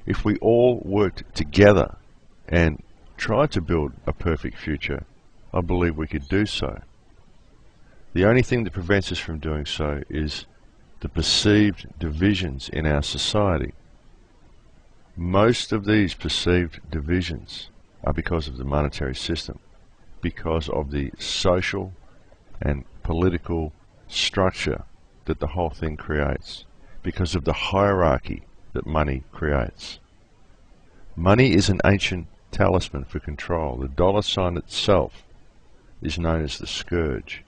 If we all worked together and tried to build a perfect future, I believe we could do so. The only thing that prevents us from doing so is the perceived divisions in our society. Most of these perceived divisions are because of the monetary system, because of the social and political structure that the whole thing creates, because of the hierarchy that money creates. Money is an ancient talisman for control. The dollar sign itself is known as the scourge.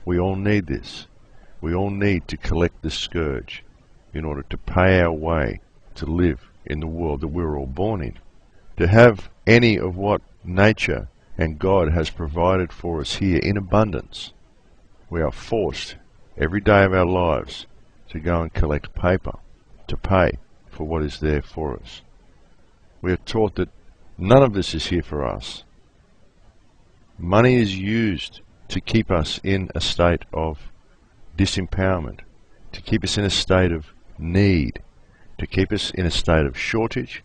We all need this. We all need to collect the scourge in order to pay our way to live in the world that we're all born in. To have any of what nature and God has provided for us here in abundance, we are forced every day of our lives to go and collect paper to pay for what is there for us. We are taught that none of this is here for us. Money is used to keep us in a state of disempowerment, to keep us in a state of need, to keep us in a state of shortage,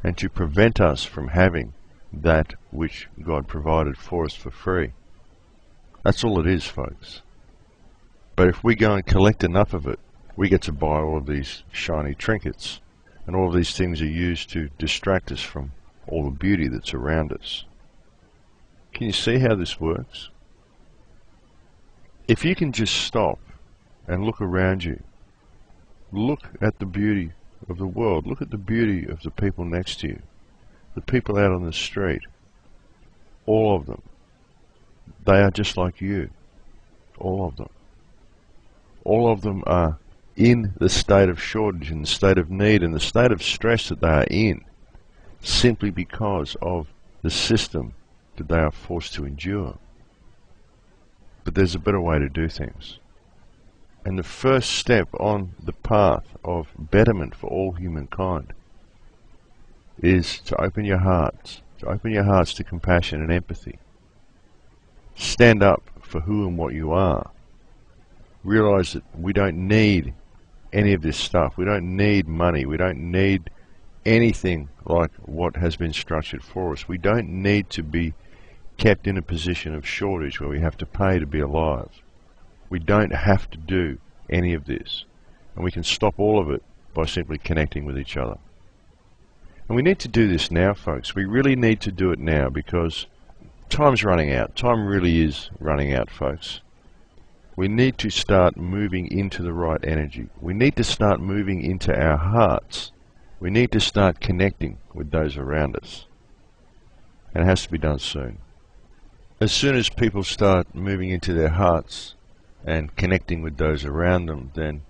and to prevent us from having that which God provided for us for free. That's all it is, folks. But if we go and collect enough of it, we get to buy all of these shiny trinkets, and all of these things are used to distract us from all the beauty that's around us. Can you see how this works? If you can just stop and look around you, look at the beauty of the world, look at the beauty of the people next to you, the people out on the street, all of them, they are just like you, all of them. All of them are in the state of shortage, in the state of need, in the state of stress that they are in, simply because of the system that they are forced to endure. But there's a better way to do things. And the first step on the path of betterment for all humankind is to open your hearts, to compassion and empathy. Stand up for who and what you are. Realize that we don't need any of this stuff. We don't need money. We don't need anything like what has been structured for us. We don't need to be kept in a position of shortage where we have to pay to be alive. We don't have to do any of this. And we can stop all of it by simply connecting with each other. And we need to do this now, folks. We really need to do it now because time's running out. Time really is running out, folks. We need to start moving into the right energy. We need to start moving into our hearts. We need to start connecting with those around us. And it has to be done soon. As soon as people start moving into their hearts and connecting with those around them, then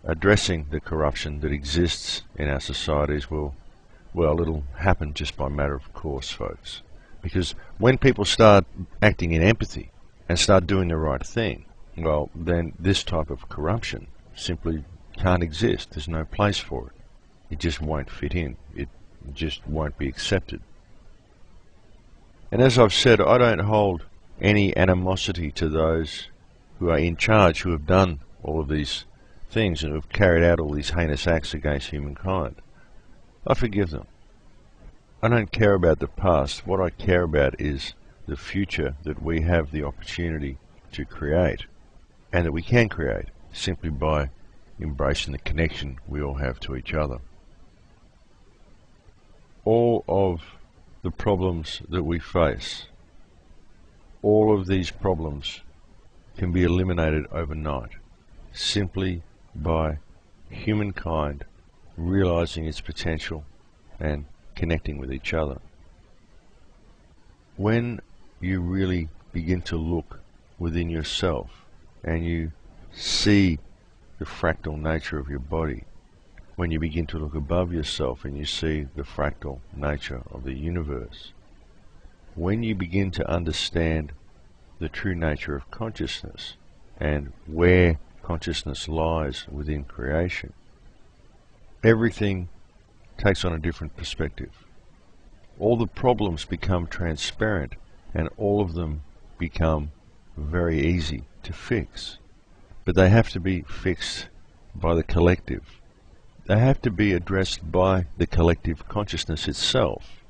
addressing the corruption that exists in our societies will, well, it'll happen just by matter of course, folks. Because when people start acting in empathy and start doing the right thing, well, then this type of corruption simply can't exist. There's no place for it. It just won't fit in. It just won't be accepted. And as I've said, I don't hold any animosity to those who are in charge, who have done all of these things and who have carried out all these heinous acts against humankind. I forgive them. I don't care about the past. What I care about is the future that we have the opportunity to create, and that we can create simply by embracing the connection we all have to each other. All of the problems that we face, all of these problems can be eliminated overnight simply by humankind realizing its potential and connecting with each other. When you really begin to look within yourself and you see the fractal nature of your body, when you begin to look above yourself and you see the fractal nature of the universe, when you begin to understand the true nature of consciousness and where consciousness lies within creation, everything takes on a different perspective. All the problems become transparent and all of them become very easy to fix. But they have to be fixed by the collective. they have to be addressed by the collective consciousness itself.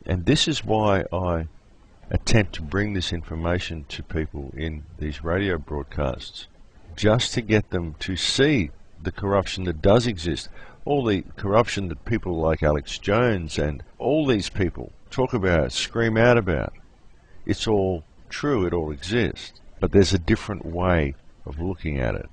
And this is why I attempt to bring this information to people in these radio broadcasts, just to get them to see the corruption that does exist. All the corruption that people like Alex Jones and all these people talk about, scream out about. It's all true, it all exists. But there's a different way of looking at it.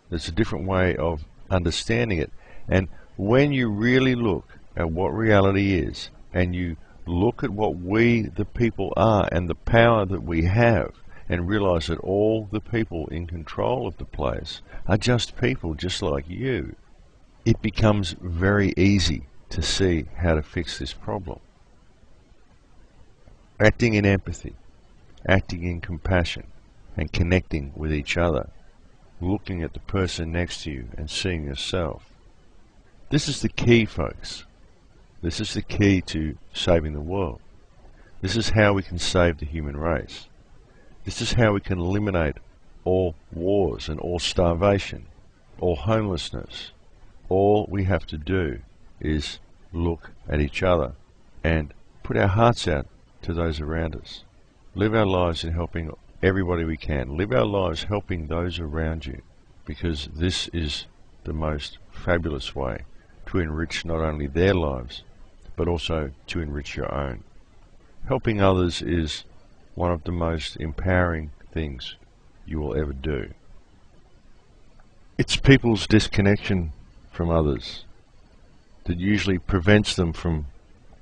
There's a different way of understanding it. And when you really look at what reality is, and you look at what we, the people, are, and the power that we have, and realize that all the people in control of the place are just people just like you, it becomes very easy to see how to fix this problem. Acting in empathy, acting in compassion, and connecting with each other, looking at the person next to you and seeing yourself. This is the key, folks. This is the key to saving the world. This is how we can save the human race. This is how we can eliminate all wars and all starvation, all homelessness. All we have to do is look at each other and put our hearts out to those around us. Live our lives in helping everybody we can. Live our lives helping those around you, because this is the most fabulous way to enrich not only their lives, but also to enrich your own. Helping others is one of the most empowering things you will ever do. It's people's disconnection from others that usually prevents them from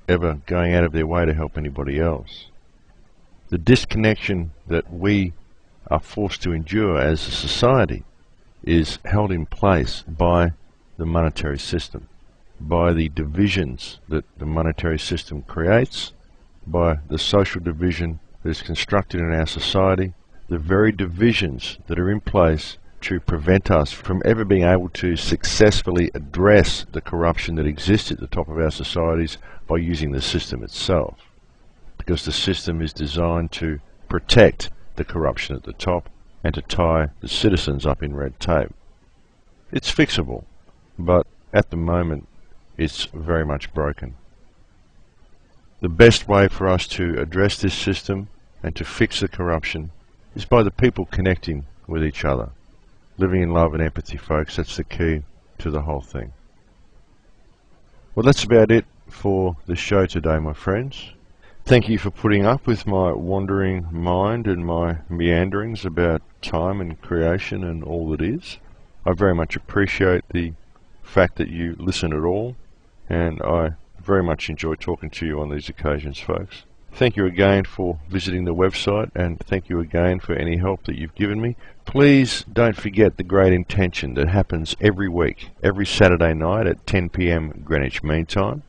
ever going out of their way to help anybody else. The disconnection that we are forced to endure as a society is held in place by the monetary system, by the divisions that the monetary system creates, by the social division that is constructed in our society, the very divisions that are in place to prevent us from ever being able to successfully address the corruption that exists at the top of our societies by using the system itself. Because the system is designed to protect the corruption at the top and to tie the citizens up in red tape. It's fixable, but at the moment it's very much broken. The best way for us to address this system and to fix the corruption is by the people connecting with each other. Living in love and empathy, folks, that's the key to the whole thing. Well, that's about it for the show today, my friends. Thank you for putting up with my wandering mind and my meanderings about time and creation and all that is. I very much appreciate the fact that you listen at all, and I very much enjoy talking to you on these occasions, folks. Thank you again for visiting the website, and thank you again for any help that you've given me. Please don't forget the Great Intention that happens every week, every Saturday night at 10 p.m. Greenwich Mean Time.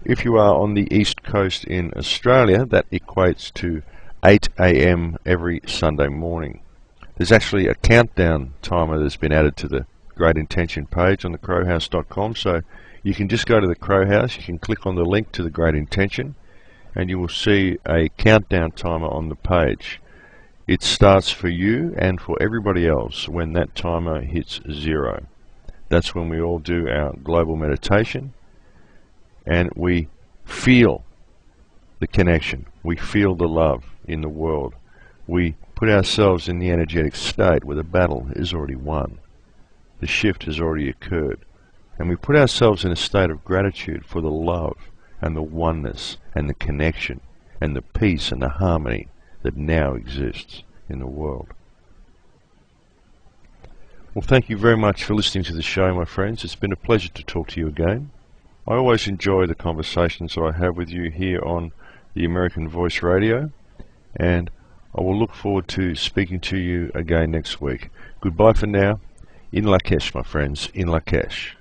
If you are on the East Coast in Australia, that equates to 8 a.m. every Sunday morning. There's actually a countdown timer that's been added to the Great Intention page on thecrowhouse.com, so you can just go to the Crow House, you can click on the link to the Great Intention, and you will see a countdown timer on the page. It starts for you and for everybody else when that timer hits 0. That's when we all do our global meditation, and we feel the connection. We feel the love in the world. We put ourselves in the energetic state where the battle is already won. The shift has already occurred. And we put ourselves in a state of gratitude for the love and the oneness and the connection and the peace and the harmony that now exists in the world. Well, thank you very much for listening to the show, my friends. It's been a pleasure to talk to you again. I always enjoy the conversations that I have with you here on the American Voice Radio, and I will look forward to speaking to you again next week. Goodbye for now. In Lakesh, my friends, in Lakesh.